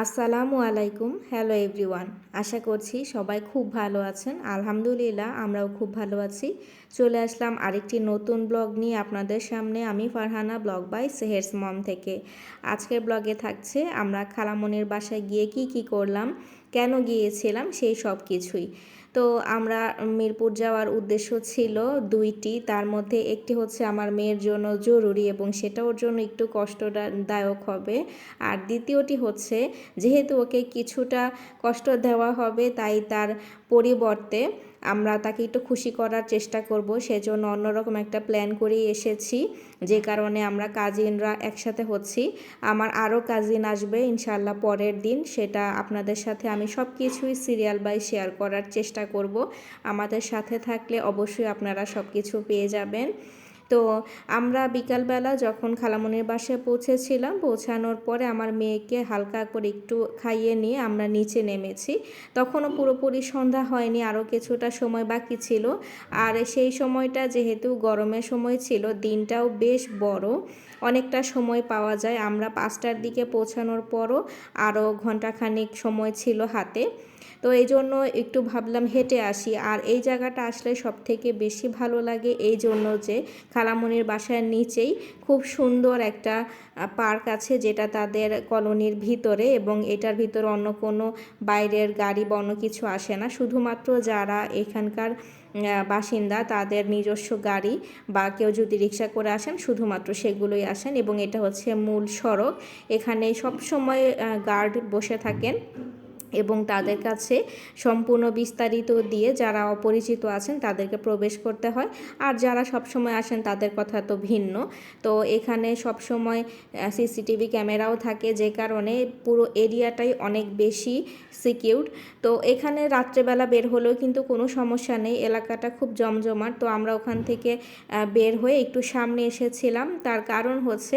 আসসালামু আলাইকুম। Hello everyone. আশা করছি সবাই খুব ভালো আছেন। আলহামদুলিল্লাহ আমরাও খুব ভালো আছি। চলে আসলাম আরেকটি নতুন ব্লগ নিয়ে আপনাদের সামনে। আমি ফারহানা, ব্লগ বাই সেহেরস মম থেকে। আজকের ব্লগে থাকছে আমরা খালামণির বাসায় গিয়ে কি করলাম, কেন গিয়েছিলাম সেই সব কিছুই। তো আমরা মিরপুর যাওয়ার উদ্দেশ্য ছিল দুইটি, তার মধ্যে একটি হচ্ছে আমার মেয়ের জন্য জরুরি এবং সেটা ওর জন্য একটু কষ্টদায়ক হবে। আর দ্বিতীয়টি হচ্ছে যেহেতু ওকে কিছুটা কষ্ট দেওয়া হবে, তাই তার পরিবর্তে আমরা তাকে একটু খুশি করার চেষ্টা করব, সেজন্য অন্যরকম একটা প্ল্যান করেই এসেছি। যে কারণে আমরা কাজিনরা একসাথে হচ্ছি। আমার আরও কাজিন আসবে ইনশাল্লাহ পরের দিন, সেটা আপনাদের সাথে আমি সব কিছুই সিরিয়াল বাই শেয়ার করার চেষ্টা করব। আমাদের সাথে থাকলে অবশ্যই আপনারা সব কিছু পেয়ে যাবেন। তো আমরা বিকালবেলা যখন খালামণির বাসায় পৌঁছানোর পরে আমার মেয়েকে হালকা করে একটু খাইয়ে নিয়ে আমরা নিচে নেমেছি। তখনও পুরোপুরি সন্ধ্যা হয়নি, আরও কিছুটা সময় বাকি ছিল। আর সেই সময়টা যেহেতু গরমের সময় ছিল, দিনটাও বেশ বড়, অনেকটা সময় পাওয়া যায়। আমরা 5টার দিকে পৌঁছানোর পরও আরও ঘন্টাখানিক সময় ছিল হাতে। তো এই জন্য একটু ভাবলাম হেঁটে আসি। আর এই জায়গাটা আসলে সব থেকে বেশি ভালো লাগে এই জন্য যে খালামণির বাসার নিচেই খুব সুন্দর একটা পার্ক আছে, যেটা তাদের কলোনির ভিতরে, এবং এটার ভিতরে অন্য কোনো বাইরের গাড়ি বা অন্য কিছু আসে না। শুধুমাত্র যারা এখানকার বাসিন্দা তাদের নিজস্ব গাড়ি বা কেউ যদি রিক্সা করে আসেন শুধুমাত্র সেগুলোই আসেন। এবং এটা হচ্ছে মূল সড়ক। এখানে সব সময় গার্ড বসে থাকেন এবং তাদের কাছে সম্পূর্ণ বিস্তারিত দিয়ে যারা অপরিচিত আছেন তাদেরকে প্রবেশ করতে হয়। আর যারা সবসময় আসেন তাদের কথা তো ভিন্ন। তো এখানে সবসময় সিসিটিভি ক্যামেরাও থাকে, যে কারণে পুরো এরিয়াটাই অনেক বেশি সিকিউরড। তো এখানে রাত্রেবেলা বের হলেও কিন্তু কোনো সমস্যা নেই, এলাকাটা খুব জমজমাট। তো আমরা ওখান থেকে বের হয়ে একটু সামনে এসেছিলাম। তার কারণ হচ্ছে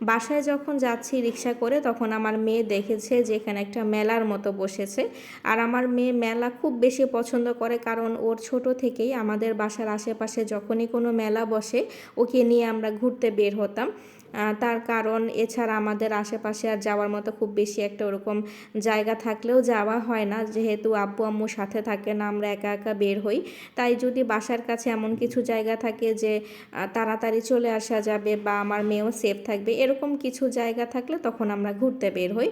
বাসায় যখন যাচ্ছি রিক্সা করে, তখন আমার মেয়ে দেখেছে যে এখানে একটা মেলার মতো বসেছে। আর আমার মেয়ে মেলা খুব বেশি পছন্দ করে, কারণ ওর ছোট থেকেই আমাদের বাসার আশেপাশে যখনই কোনো মেলা বসে ওকে নিয়ে আমরা ঘুরতে বের হতাম। তার কারণ এছাড়া আমাদের আশেপাশে আর যাওয়ার মতো খুব বেশি একটা ওরকম জায়গা থাকলেও যাওয়া হয় না, যেহেতু আব্বু আম্মুর সাথে থাকে না, আমরা একা একা বের হই। তাই যদি বাসার কাছে এমন কিছু জায়গা থাকে যে তাড়াতাড়ি চলে আসা যাবে বা আমার মেয়েও সেফ থাকবে, এরকম কিছু জায়গা থাকলে তখন আমরা ঘুরতে বের হই।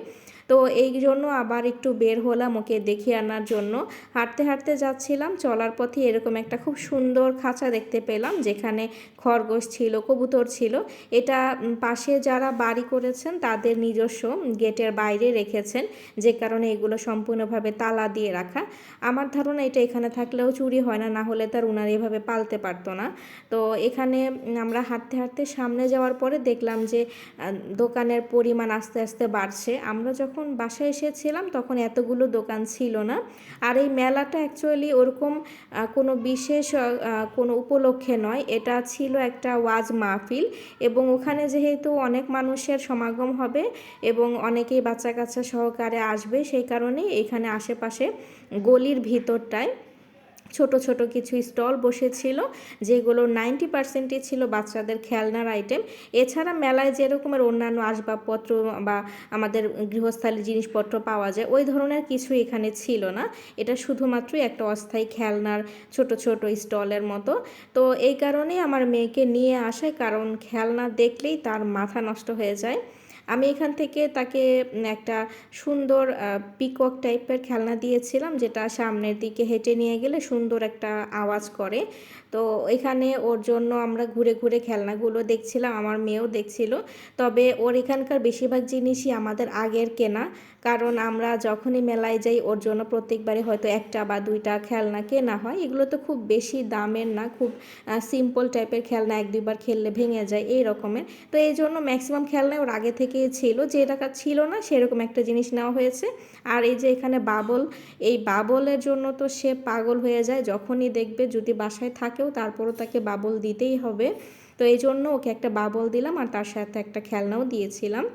তো এই জন্য আবার একটু বের হলাম ওকে দেখিয়ে আনার জন্য। হাঁটতে হাঁটতে যাচ্ছিলাম, চলার পথে এরকম একটা খুব সুন্দর খাঁচা দেখতে পেলাম, যেখানে খরগোশ ছিল, কবুতর ছিল। এটা পাশে যারা বাড়ি করেছেন তাদের নিজস্ব গেটের বাইরে রেখেছেন, যে কারণে এগুলো সম্পূর্ণভাবে তালা দিয়ে রাখা। আমার ধারণা এটা এখানে থাকলেও চুরি হয় না, না হলে তার উনার এভাবে পালতে পারতো না। তো এখানে আমরা হাঁটতে হাঁটতে সামনে যাওয়ার পরে দেখলাম যে দোকানের পরিমাণ আস্তে আস্তে বাড়ছে। আমরা যখন বাসায় এসেছিলাম তখন এতগুলো দোকান ছিল না। আর এই মেলাটা অ্যাকচুয়ালি ওরকম কোনো বিশেষ কোনো উপলক্ষে নয়, এটা ছিল একটা ওয়াজ মাহফিল। এবং ওখানে যেহেতু অনেক মানুষের সমাগম হবে এবং অনেকেই বাচ্চা কাচ্চা সহকারে আসবে, সেই কারণেই এখানে আশেপাশে গলির ভিতরটায় ছোট ছোট কিছু স্টল বসেছিল, যেগুলো 90%ই ছিল বাচ্চাদের খেলনার আইটেম। এছাড়া মেলায় যেরকমের অন্যান্য আসবাবপত্র বা আমাদের গৃহস্থালী জিনিসপত্র পাওয়া যায়, ওই ধরনের কিছু এখানে ছিল না। এটা শুধুমাত্রই একটা অস্থায়ী খেলনার ছোট ছোট স্টলের মতো। তো এই কারণেই আমার মেয়েকে নিয়ে আসায়, কারণ খেলনা দেখলেই তার মাথা নষ্ট হয়ে যায়। আমি এখান থেকে তাকে একটা সুন্দর পিকক টাইপের খেলনা দিয়েছিলাম, যেটা সামনের দিকে হেঁটে নিয়ে গেলে সুন্দর একটা আওয়াজ করে। তো এখানে ওর জন্য আমরা ঘুরে ঘুরে খেলনাগুলো দেখছিলাম, আমার মেয়েও দেখছিল। তবে ওর এখানকার বেশিরভাগ জিনিসই আমাদের আগের কেনা, কারণ আমরা যখনই মেলায় যাই ওর জন্য প্রত্যেকবারে হয়তো একটা বা দুইটা খেলনা কেনা হয়। এগুলো তো খুব বেশি দামের না, খুব সিম্পল টাইপের খেলনা, এক দুইবার খেললে ভেঙে যায় এই রকমের। তো এই জন্য ম্যাক্সিমাম খেলনা ওর আগে থেকেই ছিল, যে টাকা ছিল না সেরকম একটা জিনিস নেওয়া হয়েছে। আর এই যে এখানে বাবল, এই বাবলের জন্য তো সে পাগল হয়ে যায়, যখনই দেখবে, যদি বাসায় থাকেও তারপরও তাকে বাবল দিতেই হবে। তো এই জন্য ওকে একটা বাবল দিলাম আর তার সাথে একটা খেলনাও দিয়েছিলাম।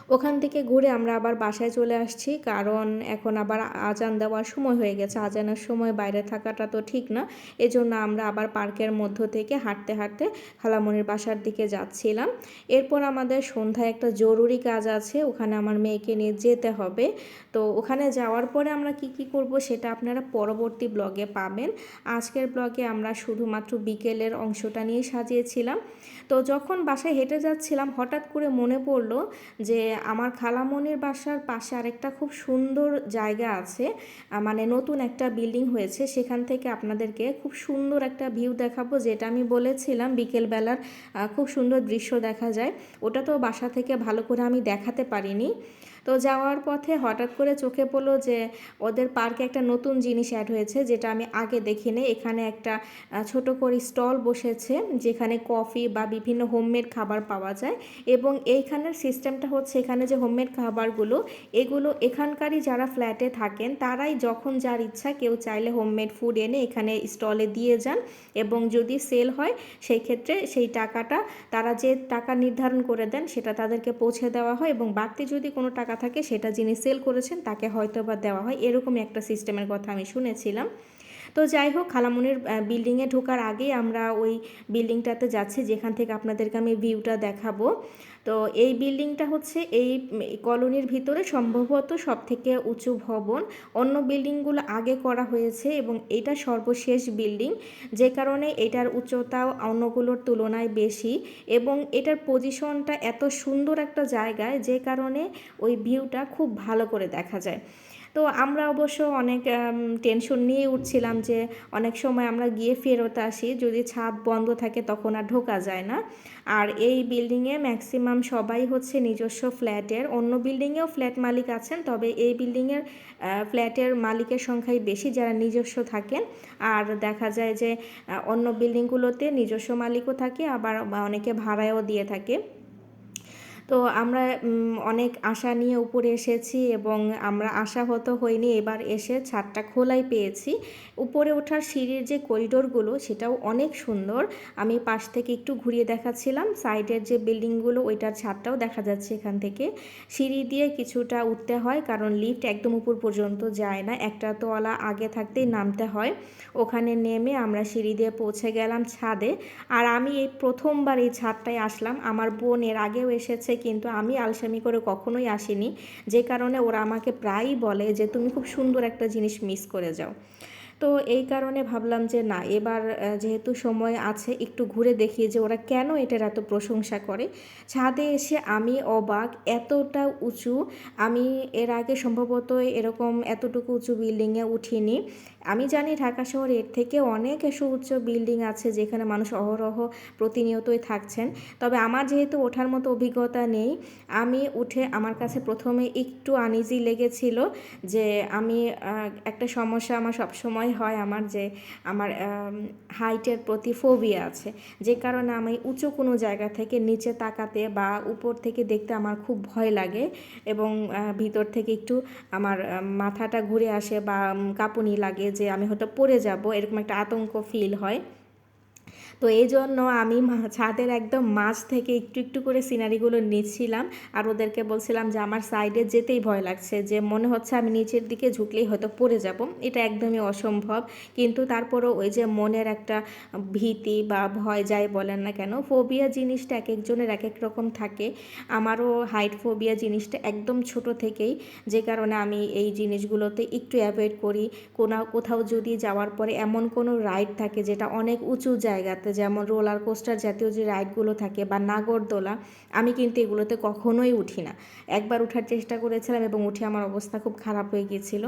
ওখান থেকে ঘুরে আমরা আবার বাসায় চলে আসছি, কারণ এখন আবার আজান দেওয়ার সময় হয়ে গেছে। আজানের সময় বাইরে থাকাটা তো ঠিক না। এজন্য আমরা আবার পার্কের মধ্য থেকে হাঁটতে হাঁটতে খালামণির বাসার দিকে যাচ্ছিলাম। এরপর আমাদের সন্ধ্যায় একটা জরুরি কাজ আছে, ওখানে আমার মেয়েকে নিয়ে যেতে হবে। তো ওখানে যাওয়ার পরে আমরা কি কি করব সেটা আপনারা পরবর্তী ব্লগে পাবেন। আজকের ব্লগে আমরা শুধুমাত্র বিকেলের অংশটা নিয়ে সাজিয়েছিলাম। তো যখন বাসায় হেঁটে যাচ্ছিলাম হঠাৎ করে মনে পড়লো যে আমার খালামণির বাসার পাশে আরেকটা খুব সুন্দর জায়গা আছে, মানে নতুন একটা বিল্ডিং হয়েছে, সেখান থেকে আপনাদেরকে খুব সুন্দর একটা ভিউ দেখাবো। যেটা আমি বলেছিলাম বিকেলবেলার খুব সুন্দর দৃশ্য দেখা যায়, ওটা তো বাসা থেকে ভালো করে আমি দেখাতে পারিনি। তো যাওয়ার পথে হঠাৎ করে চোখে পড়লো যে ওদের পার্কে একটা নতুন জিনিস অ্যাড হয়েছে, যেটা আমি আগে দেখিনি। এখানে একটা ছোট করে স্টল বসেছে, যেখানে কফি বা বিভিন্ন হোমমেড খাবার পাওয়া যায়। এবং এইখানের সিস্টেমটা হচ্ছে, এখানে যে হোমমেড খাবারগুলো, এগুলো এখানকারই যারা ফ্ল্যাটে থাকেন তারাই যখন যার ইচ্ছা কেউ চাইলে হোমমেড ফুড এনে এখানে স্টলে দিয়ে যান, এবং যদি সেল হয় সেই ক্ষেত্রে সেই টাকাটা তারা যে টাকা নির্ধারণ করে দেন সেটা তাদেরকে পৌঁছে দেওয়া হয়, এবং বাড়তি যদি কোনো টাকা থাকে সেটা যিনি সেল করেছেন তাকে হয়তো বা দেওয়া হয়। এরকমই একটা সিস্টেমের কথা আমি শুনেছিলাম। তো যাই হোক, খালামণির বিল্ডিংয়ে ঢোকার আগেই আমরা ওই বিল্ডিংটাতে যাচ্ছি, যেখান থেকে আপনাদেরকে আমি ভিউটা দেখাবো। তো এই বিল্ডিংটা হচ্ছে এই কলোনির ভিতরে সম্ভবত সবথেকে উঁচু ভবন। অন্য বিল্ডিংগুলো আগে করা হয়েছে এবং এটা সর্বশেষ বিল্ডিং, যে কারণে এটার উচ্চতা অন্যগুলোর তুলনায় বেশি, এবং এটার পজিশনটা এত সুন্দর একটা জায়গায়, যে কারণে ওই ভিউটা খুব ভালো করে দেখা যায়। তো আমরা অবশ্য অনেক টেনশন নিয়ে উঠছিলাম যে অনেক সময় আমরা গিয়ে ফেরত আসি, যদি ছাদ বন্ধ থাকে তখন আর ঢোকা যায় না। আর এই বিল্ডিংয়ে ম্যাক্সিমাম সবাই হচ্ছে নিজস্ব ফ্ল্যাটের, অন্য বিল্ডিংয়েও ফ্ল্যাট মালিক আছেন, তবে এই বিল্ডিংয়ের ফ্ল্যাটের মালিকের সংখ্যাই বেশি যারা নিজস্ব থাকেন। আর দেখা যায় যে অন্য বিল্ডিংগুলোতে নিজস্ব মালিকও থাকে, আবার অনেকে ভাড়ায়ও দিয়ে থাকে। তো আমরা অনেক আশা নিয়ে উপরে এসেছি, এবং আমরা আশাহত হইনি, এবার এসে ছাদটা খোলাই পেয়েছি। উপরে ওঠার সিঁড়ির যে করিডোরগুলো সেটাও অনেক সুন্দর। আমি পাশ থেকে একটু ঘুরিয়ে দেখাচ্ছিলাম, সাইডের যে বিল্ডিংগুলো ওইটার ছাদটাও দেখা যাচ্ছে এখান থেকে। সিঁড়ি দিয়ে কিছুটা উঠতে হয়, কারণ লিফট একদম উপর পর্যন্ত যায় না, একটা তলা আগে থাকতেই নামতে হয়। ওখানে নেমে আমরা সিঁড়ি দিয়ে পৌঁছে গেলাম ছাদে। আর আমি এই প্রথমবার এই ছাদটায় আসলাম, আমার বোন এর আগেও এসেছে, কিন্তু আমি আলসেমি করে কখনোই আসিনি, যে কারণে ওরা আমাকে প্রায়ই বলে যে তুমি খুব সুন্দর একটা জিনিস মিস করে যাও। তো এই কারণে ভাবলাম যে না, এবার যেহেতু সময় আছে একটু ঘুরে দেখি যে ওরা কেন এটার এত প্রশংসা করে। ছাদে এসে আমি অবাক, এতটা উঁচু আমি এর আগে সম্ভবত এরকম এতটুকু উঁচু বিল্ডিংয়ে উঠিনি। আমি জানি ঢাকা শহরে এর থেকে অনেক উচ্চ বিল্ডিং আছে যেখানে মানুষ অহরহ প্রতিনিয়তই থাকছেন, তবে আমার যেহেতু ওঠার মতো অভিজ্ঞতা নেই, আমি উঠে আমার কাছে প্রথমে একটু আনইজি লেগেছিল। যে আমি একটা সমস্যা আমার সবসময় হয়, আমার যে আমার হাইটের প্রতি ফোবিয়া আছে, যে কারণে আমি উঁচু কোনো জায়গা থেকে নিচে তাকাতে বা উপর থেকে দেখতে আমার খুব ভয় লাগে, এবং ভিতর থেকে একটু আমার মাথাটা ঘুরে আসে বা কাঁপুনি লাগে যে আমি হয়তো পড়ে যাব, এরকম একটা আতঙ্ক ফিল হয়। তো এই জন্য আমি ছাদের একদম মাঝ থেকে একটু একটু করে সিনারিগুলো নিচ্ছিলাম, আর ওদেরকে বলছিলাম যে আমার সাইডে যেতেই ভয় লাগছে, যে মনে হচ্ছে আমি নিচের দিকে ঝুঁকলেই হয়তো পড়ে যাব, এটা একদমই অসম্ভব। কিন্তু তারপরও ওই যে মনের একটা ভীতি বা ভয় যাই বলেন না কেন, ফোবিয়া জিনিসটা এক একজনের এক এক রকম থাকে। আমারও হাইট ফোবিয়া জিনিসটা একদম ছোট থেকেই, যে কারণে আমি এই জিনিসগুলোতে একটু অ্যাভয়েড করি। কোথাও যদি যাওয়ার পরে এমন কোনো রাইড থাকে যেটা অনেক উঁচু জায়গাতে, যেমন রোলার কোস্টার জাতীয় যে রাইডগুলো থাকে বা নাগরদোলা, আমি কিন্তু এগুলোতে কখনোই উঠি না। একবার ওঠার চেষ্টা করেছিলাম এবং উঠে আমার অবস্থা খুব খারাপ হয়ে গিয়েছিল।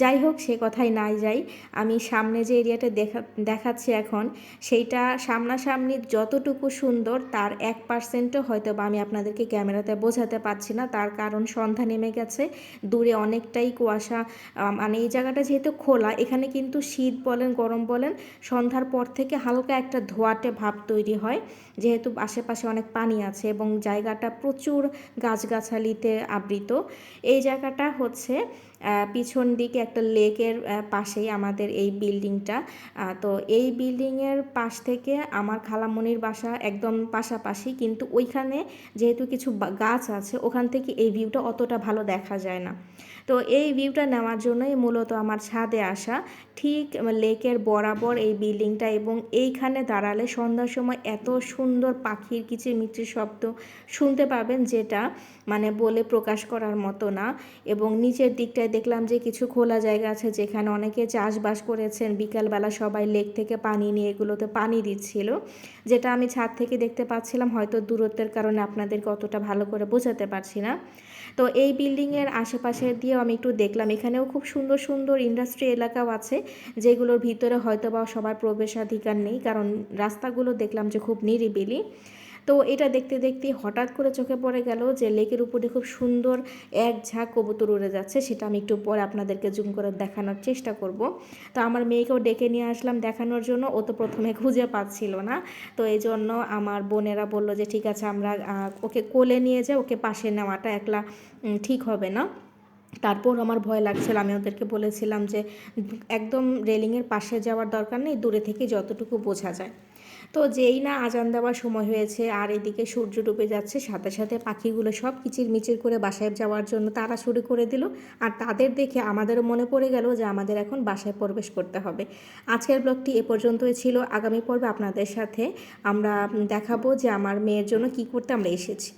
যাই হোক, সে কথাই নাই যাই, আমি সামনে যে এরিয়াটা দেখাচ্ছি এখন, সেইটা সামনাসামনি যতটুকু সুন্দর তার 1%ও হয়তো বা আমি আপনাদেরকে ক্যামেরাতে বোঝাতে পারছি না, তার কারণ সন্ধ্যা নেমে গেছে, দূরে অনেকটাই কুয়াশা। মানে এই জায়গাটা যেহেতু খোলা, এখানে কিন্তু শীত বলেন গরম বলেন সন্ধ্যার পর থেকে হালকা একটা ধোঁয়াটে ভাব তৈরি হয়, যেহেতু আশেপাশে অনেক পানি আছে এবং জায়গাটা প্রচুর গাছগাছালিতে আবৃত। এই জায়গাটা হচ্ছে পিছন দিকে একটা লেকের পাশেই আমাদের এই বিল্ডিংটা। তো এই বিল্ডিংয়ের পাশ থেকে আমার খালামণির বাসা একদম পাশাপাশি, কিন্তু ওইখানে যেহেতু কিছু গাছ আছে ওখান থেকে এই ভিউটা অতটা ভালো দেখা যায় না। তো এই ভিউটা নেওয়ার জন্যই মূলত আমার ছাদে আসা। ঠিক লেকের বরাবর এই বিল্ডিংটা, এবং এইখানে দাঁড়ালে সন্ধ্যার সময় এত সুন্দর পাখির কিচিরমিচির শব্দ শুনতে পাবেন, যেটা মানে বলে প্রকাশ করার মতো না। এবং নিচের দিকটায় দেখলাম যে কিছু খোলা জায়গা আছে যেখানে অনেকে চাষবাস করেছেন। বিকালবেলা সবাই লেক থেকে পানি নিয়ে এগুলোতে পানি দিচ্ছিল, যেটা আমি ছাদ থেকে দেখতে পাচ্ছিলাম। হয়তো দূরত্বের কারণে আপনাদেরকে অতটা ভালো করে বোঝাতে পারছি না। তো এই বিল্ডিংয়ের আশেপাশে দিয়েও আমি একটু দেখলাম, এখানেও খুব সুন্দর সুন্দর ইন্ডাস্ট্রি এলাকাও আছে, যেগুলোর ভিতরে হয়তো বা সবার প্রবেশাধিকার নেই, কারণ রাস্তাগুলো দেখলাম যে খুব নিরিবিলি। তো এটা দেখতে দেখতে হঠাৎ করে চোখে পড়ে গেল যে লেকের উপরে খুব সুন্দর এক ঝাঁক কবুতর উড়ে যাচ্ছে। সেটা আমি একটু পরে আপনাদেরকে জুম করে দেখানোর চেষ্টা করব। তো আমার মেয়েকেও ডেকে নিয়ে আসলাম দেখানোর জন্য। ও তো প্রথমে খুঁজে পাচ্ছিল না, তো এই জন্য আমার বোনেরা বলল যে ঠিক আছে আমরা ওকে কোলে নিয়ে যাই, ওকে পাশে নেওয়াটা একলা ঠিক হবে না। তারপর আমার ভয় লাগছিল, আমি ওদেরকে বলেছিলাম যে একদম রেলিংয়ের পাশে যাওয়ার দরকার নেই, দূরে থেকে যতটুকু বোঝা যায়। তো যেই না আজান দেওয়ার সময় হয়েছে আর এদিকে সূর্য ডুবে যাচ্ছে, সাথে সাথে পাখিগুলো সব কিচিরমিচির করে বাসায় যাওয়ার জন্য তাড়া শুরু করে দিল। আর তাদের দেখে আমাদেরও মনে পড়ে গেল যে আমাদের এখন বাসায় প্রবেশ করতে হবে। আজকের ব্লগটি এ পর্যন্তই ছিল। আগামী পর্বে আপনাদের সাথে আমরা দেখাবো যে আমার মেয়ের জন্য কি করতে আমরা এসেছি।